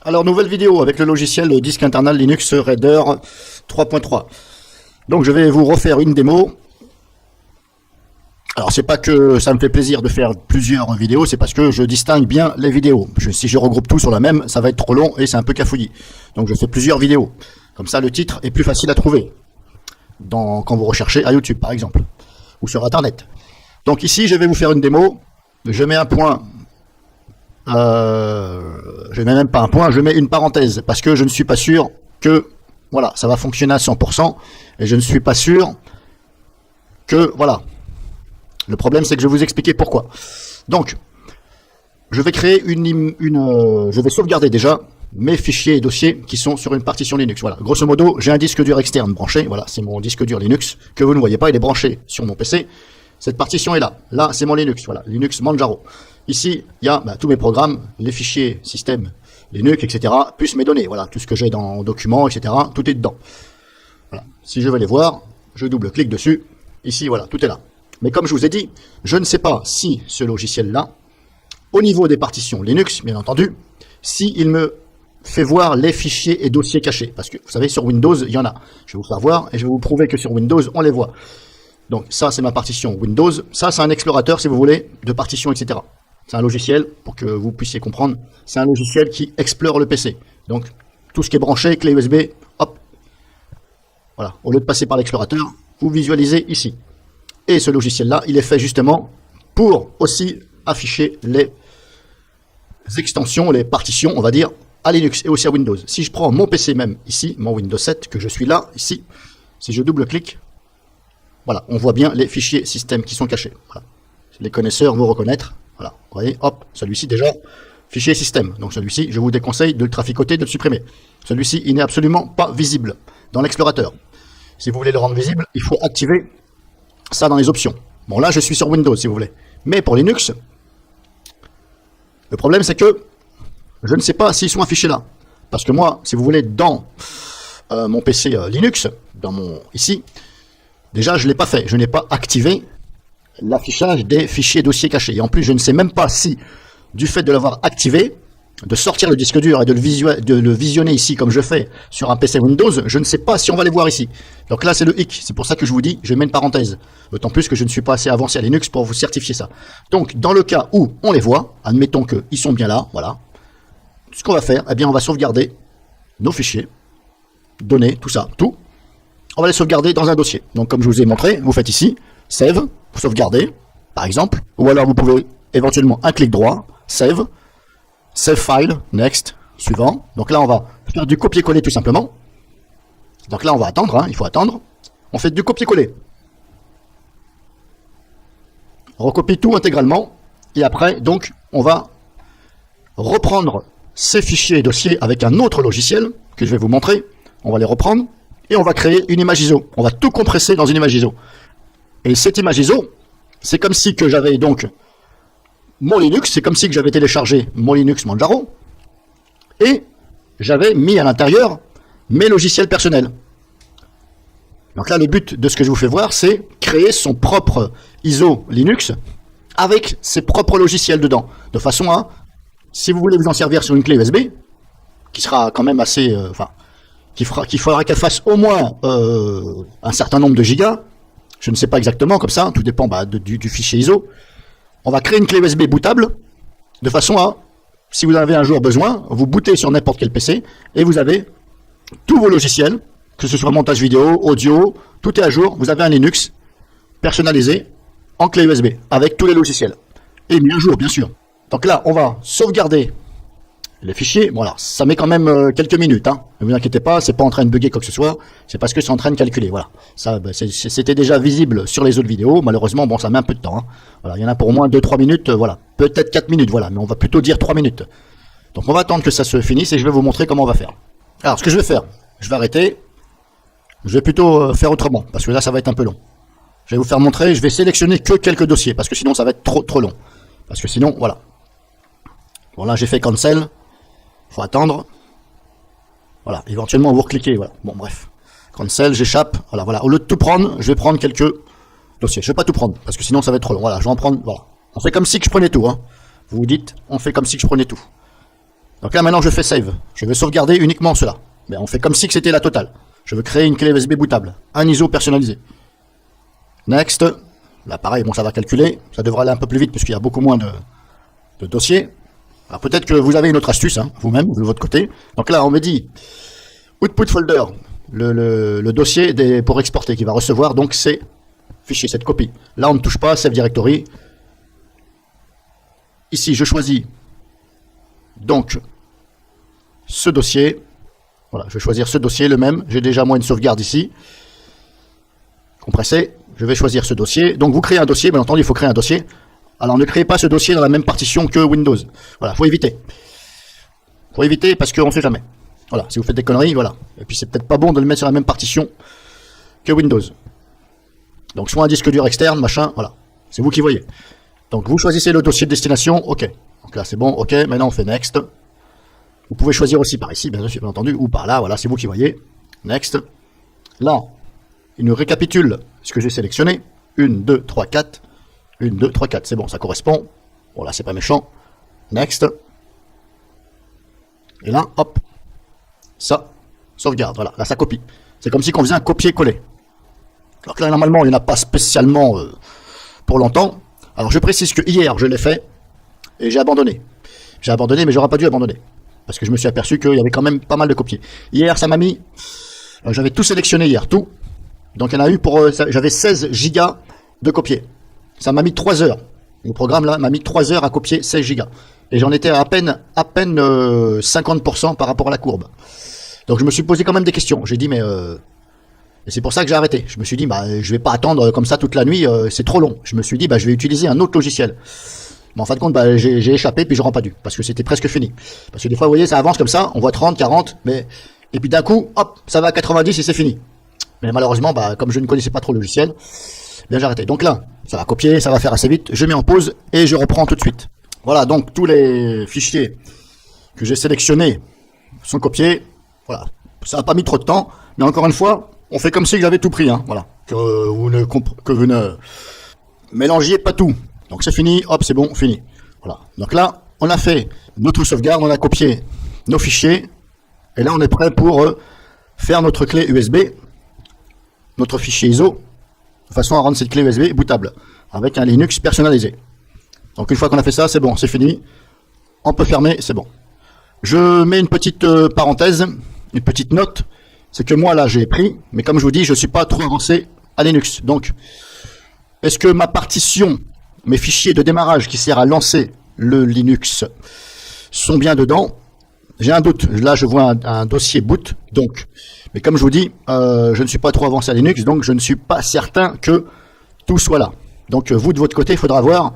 Alors, nouvelle vidéo avec le logiciel disque internal Linux Raider 3.3. Donc, je vais vous refaire une démo. Alors, c'est pas que ça me fait plaisir de faire plusieurs vidéos, c'est parce que je distingue bien les vidéos. Si je regroupe tout sur la même, ça va être trop long et c'est un peu cafouillis. Donc, je fais plusieurs vidéos. Comme ça, le titre est plus facile à trouver quand vous recherchez à YouTube, par exemple, ou sur Internet. Donc, ici, je vais vous faire une démo. Je mets un point. Je mets même pas un point, je mets une parenthèse parce que je ne suis pas sûr que voilà, ça va fonctionner à 100% et je ne suis pas sûr que voilà. Le problème c'est que je vais vous expliquer pourquoi. Donc, je vais créer je vais sauvegarder déjà mes fichiers et dossiers qui sont sur une partition Linux. Voilà, grosso modo, j'ai un disque dur externe branché. Voilà, c'est mon disque dur Linux que vous ne voyez pas, il est branché sur mon PC. Cette partition est là. Là, c'est mon Linux. Voilà, Linux Manjaro. Ici, il y a tous mes programmes, les fichiers, système, Linux, etc., plus mes données. Voilà, tout ce que j'ai dans documents, etc., tout est dedans. Voilà. Si je veux les voir, je double-clique dessus. Ici, voilà, tout est là. Mais comme je vous ai dit, je ne sais pas si ce logiciel-là, au niveau des partitions Linux, bien entendu, s'il me fait voir les fichiers et dossiers cachés. Parce que, vous savez, sur Windows, il y en a. Je vais vous faire voir et je vais vous prouver que sur Windows, on les voit. Donc, ça, c'est ma partition Windows. Ça, c'est un explorateur, si vous voulez, de partitions, etc. C'est un logiciel, pour que vous puissiez comprendre, c'est un logiciel qui explore le PC. Donc, tout ce qui est branché, clé USB, hop. Voilà, au lieu de passer par l'explorateur, vous visualisez ici. Et ce logiciel-là, il est fait justement pour aussi afficher les extensions, les partitions, on va dire, à Linux et aussi à Windows. Si je prends mon PC même, ici, mon Windows 7, que je suis là, ici, si je double-clique, voilà, on voit bien les fichiers système qui sont cachés. Voilà. Les connaisseurs vont reconnaître. Voilà, vous voyez, hop, celui-ci déjà, fichier système. Donc celui-ci, je vous déconseille de le traficoter, de le supprimer. Celui-ci, il n'est absolument pas visible dans l'explorateur. Si vous voulez le rendre visible, il faut activer ça dans les options. Bon, là, je suis sur Windows, si vous voulez. Mais pour Linux, le problème, c'est que je ne sais pas s'ils sont affichés là. Parce que moi, si vous voulez, dans mon PC Linux, ici, déjà, je ne l'ai pas fait. Je n'ai pas activé l'affichage des fichiers dossiers cachés. Et en plus, je ne sais même pas si, du fait de l'avoir activé, de sortir le disque dur et de le visionner ici comme je fais sur un PC Windows, je ne sais pas si on va les voir ici. Donc là, c'est le hic. C'est pour ça que je vous dis, je mets une parenthèse. D'autant plus que je ne suis pas assez avancé à Linux pour vous certifier ça. Donc, dans le cas où on les voit, admettons qu'ils sont bien là, voilà. Ce qu'on va faire, eh bien, on va sauvegarder nos fichiers, données, tout ça, tout. On va les sauvegarder dans un dossier. Donc, comme je vous ai montré, vous faites ici, Save, vous sauvegardez, par exemple, ou alors vous pouvez éventuellement un clic droit, Save, Save File, Next, suivant. Donc là, on va faire du copier-coller tout simplement. Donc là, on va attendre, hein, il faut attendre. On fait du copier-coller. On recopie tout intégralement, et après, donc, on va reprendre ces fichiers et dossiers avec un autre logiciel que je vais vous montrer. On va les reprendre, et on va créer une image ISO. On va tout compresser dans une image ISO. Et cette image ISO, c'est comme si que j'avais donc mon Linux, c'est comme si que j'avais téléchargé mon Linux Manjaro et j'avais mis à l'intérieur mes logiciels personnels. Donc là, le but de ce que je vous fais voir, c'est créer son propre ISO Linux avec ses propres logiciels dedans. De façon à, si vous voulez vous en servir sur une clé USB, qui sera quand même assez... qu'il faudra qu'elle fasse au moins un certain nombre de gigas. Je ne sais pas exactement, comme ça, tout dépend du fichier ISO. On va créer une clé USB bootable, de façon à, si vous avez un jour besoin, vous bootez sur n'importe quel PC, et vous avez tous vos logiciels, que ce soit montage vidéo, audio, tout est à jour, vous avez un Linux personnalisé en clé USB, avec tous les logiciels. Et mis à jour, bien sûr. Donc là, on va sauvegarder les fichiers. Voilà, ça met quand même quelques minutes, hein. Ne vous inquiétez pas, c'est pas en train de bugger quoi que ce soit, c'est parce que c'est en train de calculer. Voilà, ça, c'était déjà visible sur les autres vidéos. Malheureusement, bon, ça met un peu de temps, hein. Voilà, il y en a pour au moins 2-3 minutes, voilà, peut-être 4 minutes, voilà, mais on va plutôt dire 3 minutes. Donc on va attendre que ça se finisse et je vais vous montrer comment on va faire. Alors, ce que je vais faire, je vais arrêter. Je vais plutôt faire autrement, parce que là, ça va être un peu long. Je vais vous faire montrer, je vais sélectionner que quelques dossiers, parce que sinon, ça va être trop long. Parce que sinon, voilà. Bon, là, j'ai fait cancel. Faut attendre. Voilà, éventuellement vous recliquez, voilà. Bon, bref. Cancel, j'échappe. Voilà. Au lieu de tout prendre, je vais prendre quelques dossiers. Je vais pas tout prendre, parce que sinon ça va être trop long. Voilà, je vais en prendre, voilà. On fait comme si que je prenais tout, hein. Vous vous dites, on fait comme si que je prenais tout. Donc là, maintenant, je fais save. Je vais sauvegarder uniquement cela. Mais on fait comme si c'était la totale. Je veux créer une clé USB bootable. Un ISO personnalisé. Next. Là, pareil, bon, ça va calculer. Ça devrait aller un peu plus vite puisqu'il y a beaucoup moins de dossiers. Alors peut-être que vous avez une autre astuce, hein, vous-même, de votre côté. Donc là, on me dit output folder, le dossier pour exporter qui va recevoir donc ces fichiers, cette copie. Là, on ne touche pas, save directory. Ici, je choisis donc ce dossier. Voilà, je vais choisir ce dossier, le même. J'ai déjà moi une sauvegarde ici. Compressé. Je vais choisir ce dossier. Donc vous créez un dossier, bien entendu, il faut créer un dossier. Alors ne créez pas ce dossier dans la même partition que Windows. Voilà, faut éviter. Faut éviter parce qu'on ne sait jamais. Voilà, si vous faites des conneries, voilà. Et puis c'est peut-être pas bon de le mettre sur la même partition que Windows. Donc soit un disque dur externe, machin, voilà. C'est vous qui voyez. Donc vous choisissez le dossier de destination, ok. Donc là c'est bon, ok. Maintenant on fait next. Vous pouvez choisir aussi par ici, bien entendu, ou par là, voilà, c'est vous qui voyez. Next. Là, il nous récapitule ce que j'ai sélectionné. 1, 2, 3, 4. 1, 2, 3, 4, c'est bon, ça correspond. Bon, là, c'est pas méchant. Next. Et là, hop. Ça, sauvegarde. Voilà, là, ça copie. C'est comme si on faisait un copier-coller. Alors que là, normalement, il n'y en a pas spécialement pour longtemps. Alors, je précise que hier, je l'ai fait et j'ai abandonné. J'ai abandonné, mais j'aurais pas dû abandonner. Parce que je me suis aperçu qu'il y avait quand même pas mal de copier. Hier, ça m'a mis... j'avais tout sélectionné hier, tout. Donc, il y en a eu pour... j'avais 16 gigas de copier. Ça m'a mis 3 heures. Le programme là m'a mis 3 heures à copier 16 gigas. Et j'en étais à peine 50% par rapport à la courbe. Donc je me suis posé quand même des questions. J'ai dit mais et c'est pour ça que j'ai arrêté. Je me suis dit bah je vais pas attendre comme ça toute la nuit, c'est trop long. Je me suis dit bah je vais utiliser un autre logiciel. Mais en fin de compte bah j'ai échappé puis je rends pas dû parce que c'était presque fini. Parce que des fois vous voyez ça avance comme ça, on voit 30, 40, mais et puis d'un coup hop ça va à 90 et c'est fini. Mais malheureusement bah comme je ne connaissais pas trop le logiciel. Bien j'ai arrêté. Donc là, ça va copier, ça va faire assez vite. Je mets en pause et je reprends tout de suite. Voilà, donc tous les fichiers que j'ai sélectionnés sont copiés. Voilà, ça n'a pas mis trop de temps. Mais encore une fois, on fait comme si j'avais tout pris. Hein. Voilà, que vous ne mélangiez pas tout. Donc c'est fini, hop, c'est bon, fini. Voilà. Donc là, on a fait notre sauvegarde, on a copié nos fichiers. Et là, on est prêt pour faire notre clé USB, notre fichier ISO. De façon à rendre cette clé USB bootable avec un Linux personnalisé. Donc une fois qu'on a fait ça, c'est bon, c'est fini. On peut fermer, c'est bon. Je mets une petite parenthèse, une petite note. C'est que moi là j'ai pris, mais comme je vous dis, je ne suis pas trop avancé à Linux. Donc, est-ce que ma partition, mes fichiers de démarrage qui servent à lancer le Linux sont bien dedans? J'ai un doute. Là je vois un dossier boot, donc. Mais comme je vous dis, je ne suis pas trop avancé à Linux, donc je ne suis pas certain que tout soit là. Donc vous, de votre côté, il faudra voir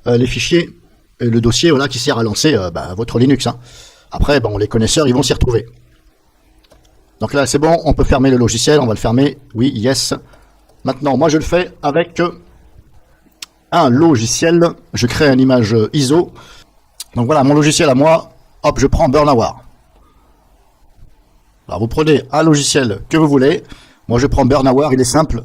les fichiers et le dossier voilà, qui sert à lancer votre Linux. Hein. Après, bon, les connaisseurs, ils vont s'y retrouver. Donc là, c'est bon, on peut fermer le logiciel, on va le fermer. Oui, yes. Maintenant, moi, je le fais avec un logiciel. Je crée une image ISO. Donc voilà, mon logiciel à moi, hop, je prends Burnaware. Alors vous prenez un logiciel que vous voulez. Moi je prends Burnaware, il est simple,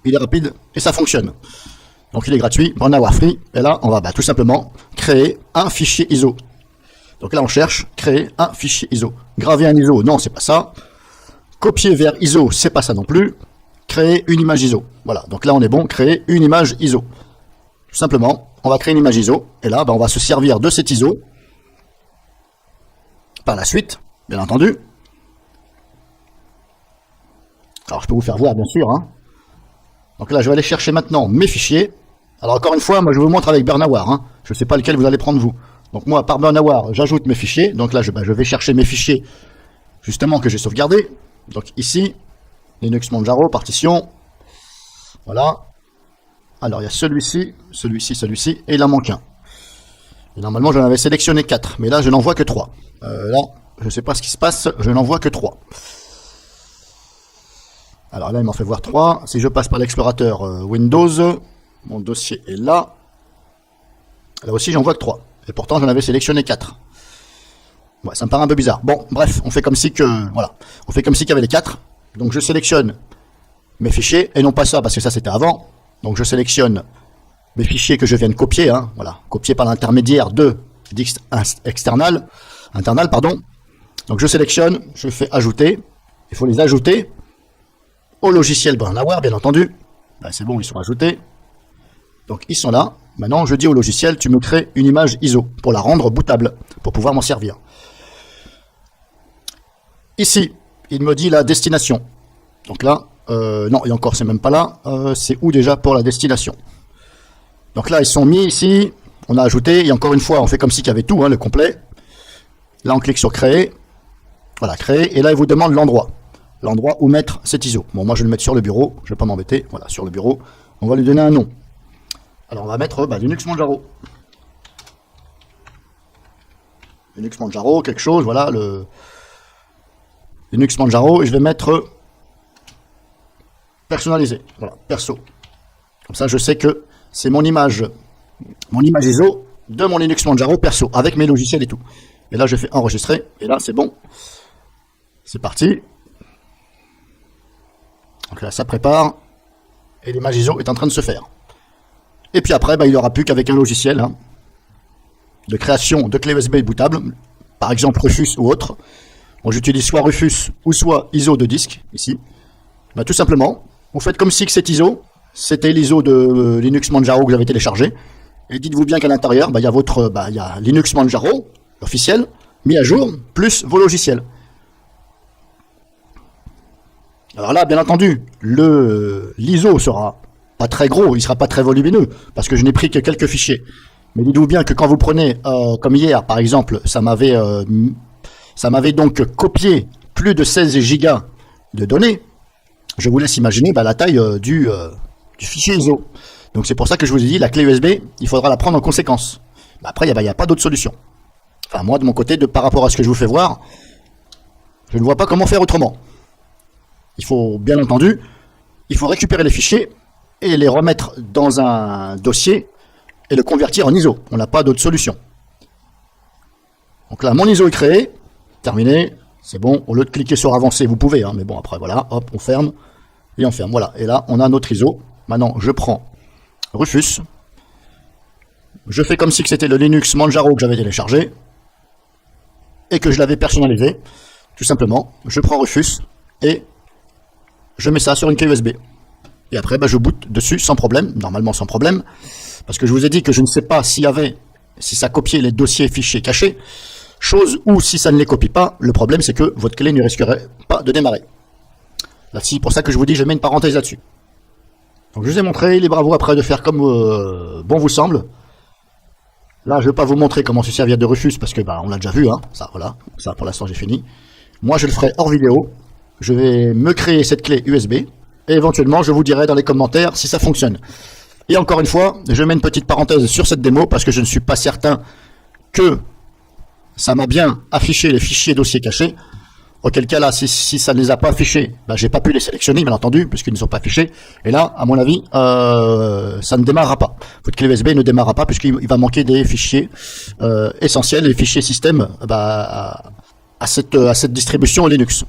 il est rapide et ça fonctionne. Donc il est gratuit, Burnaware free. Et là on va tout simplement créer un fichier ISO. Donc là on cherche créer un fichier ISO. Graver un ISO, non c'est pas ça. Copier vers ISO, c'est pas ça non plus. Créer une image ISO. Voilà, donc là on est bon, créer une image ISO. Tout simplement, on va créer une image ISO. Et là on va se servir de cet ISO. Par la suite, bien entendu. Alors je peux vous faire voir bien sûr. Hein. Donc là je vais aller chercher maintenant mes fichiers. Alors encore une fois, moi je vous montre avec Burnaware. Hein. Je ne sais pas lequel vous allez prendre vous. Donc moi par Burnaware, j'ajoute mes fichiers. Donc là je vais chercher mes fichiers justement que j'ai sauvegardés. Donc ici, Linux Manjaro, partition. Voilà. Alors il y a celui-ci, celui-ci, et il en manque un. Et normalement j'en avais sélectionné 4, mais là je n'en vois que 3. Là, je ne sais pas ce qui se passe, je n'en vois que 3. Alors là, il m'en fait voir 3. Si je passe par l'explorateur Windows, mon dossier est là. Là aussi, j'en vois que 3. Et pourtant, j'en avais sélectionné 4. Ouais, ça me paraît un peu bizarre. Bon, bref, on fait comme si que... Voilà. On fait comme si qu'il y avait les 4. Donc, je sélectionne mes fichiers, et non pas ça, parce que ça, c'était avant. Donc, je sélectionne mes fichiers que je viens de copier. Hein, voilà. Copier par l'intermédiaire de Dix External. internal, pardon. Donc je sélectionne, je fais ajouter. Il faut les ajouter au logiciel Burnlaware, bien entendu. Ben, c'est bon, ils sont ajoutés. Donc ils sont là. Maintenant, je dis au logiciel, tu me crées une image ISO pour la rendre bootable, pour pouvoir m'en servir. Ici, il me dit la destination. Donc là, non, et encore, c'est même pas là. C'est où déjà pour la destination? Donc là, ils sont mis ici. On a ajouté. Et encore une fois, on fait comme si qu'il y avait tout, hein, le complet. Là, on clique sur créer. Voilà, créer. Et là, il vous demande l'endroit. L'endroit où mettre cet ISO. Bon, moi, je vais le mettre sur le bureau. Je ne vais pas m'embêter. Voilà, sur le bureau. On va lui donner un nom. Alors, on va mettre Linux Manjaro. Linux Manjaro, quelque chose. Voilà, le Linux Manjaro. Et je vais mettre personnalisé. Voilà, perso. Comme ça, je sais que c'est mon image ISO de mon Linux Manjaro perso, avec mes logiciels et tout. Et là, je fais enregistrer. Et là, c'est bon. C'est parti. Donc là, ça prépare. Et l'image ISO est en train de se faire. Et puis après, il n'aura plus qu'avec un logiciel de création de clé USB bootable, par exemple Rufus ou autre. Bon, j'utilise soit Rufus ou soit ISO de disque, ici. Tout simplement, vous faites comme si que cet ISO, c'était l'ISO de Linux Manjaro que vous avez téléchargé. Et dites-vous bien qu'à l'intérieur, il y a il y a Linux Manjaro, officiel, mis à jour, plus vos logiciels. Alors là, bien entendu, l'ISO sera pas très gros, il sera pas très volumineux, parce que je n'ai pris que quelques fichiers. Mais dites-vous bien que quand vous prenez, comme hier par exemple, ça m'avait donc copié plus de 16 gigas de données. Je vous laisse imaginer la taille du fichier ISO. Donc c'est pour ça que je vous ai dit, la clé USB, il faudra la prendre en conséquence. Après, il n'y a pas d'autre solution. Enfin, moi, de mon côté, par rapport à ce que je vous fais voir, je ne vois pas comment faire autrement. Il faut, bien entendu, il faut récupérer les fichiers et les remettre dans un dossier et le convertir en ISO. On n'a pas d'autre solution. Donc là, mon ISO est créé, terminé, c'est bon. Au lieu de cliquer sur avancer, vous pouvez, mais bon, après, voilà, hop, on ferme et on ferme. Voilà, et là, on a notre ISO. Maintenant, je prends Rufus. Je fais comme si c'était le Linux Manjaro que j'avais téléchargé et que je l'avais personnalisé. Tout simplement, je prends Rufus et je mets ça sur une clé USB. Et après, je boot dessus sans problème, normalement sans problème, parce que je vous ai dit que je ne sais pas si ça copiait les dossiers fichiers cachés, chose où si ça ne les copie pas, le problème c'est que votre clé ne risquerait pas de démarrer. Là, c'est pour ça que je vous dis, je mets une parenthèse là-dessus. Donc je vous ai montré, libre à vous après de faire comme bon vous semble. Là, je ne vais pas vous montrer comment se servir de Rufus, parce que on l'a déjà vu, ça, voilà, ça pour l'instant j'ai fini. Moi je le ferai hors vidéo, je vais me créer cette clé USB, et éventuellement je vous dirai dans les commentaires si ça fonctionne. Et encore une fois, je mets une petite parenthèse sur cette démo, parce que je ne suis pas certain que ça m'a bien affiché les fichiers dossiers cachés. Auquel cas là, si ça ne les a pas affichés, j'ai pas pu les sélectionner, bien entendu, puisqu'ils ne sont pas affichés. Et là, à mon avis, ça ne démarrera pas. Votre clé USB ne démarrera pas, puisqu'il va manquer des fichiers essentiels, les fichiers système à cette distribution Linux.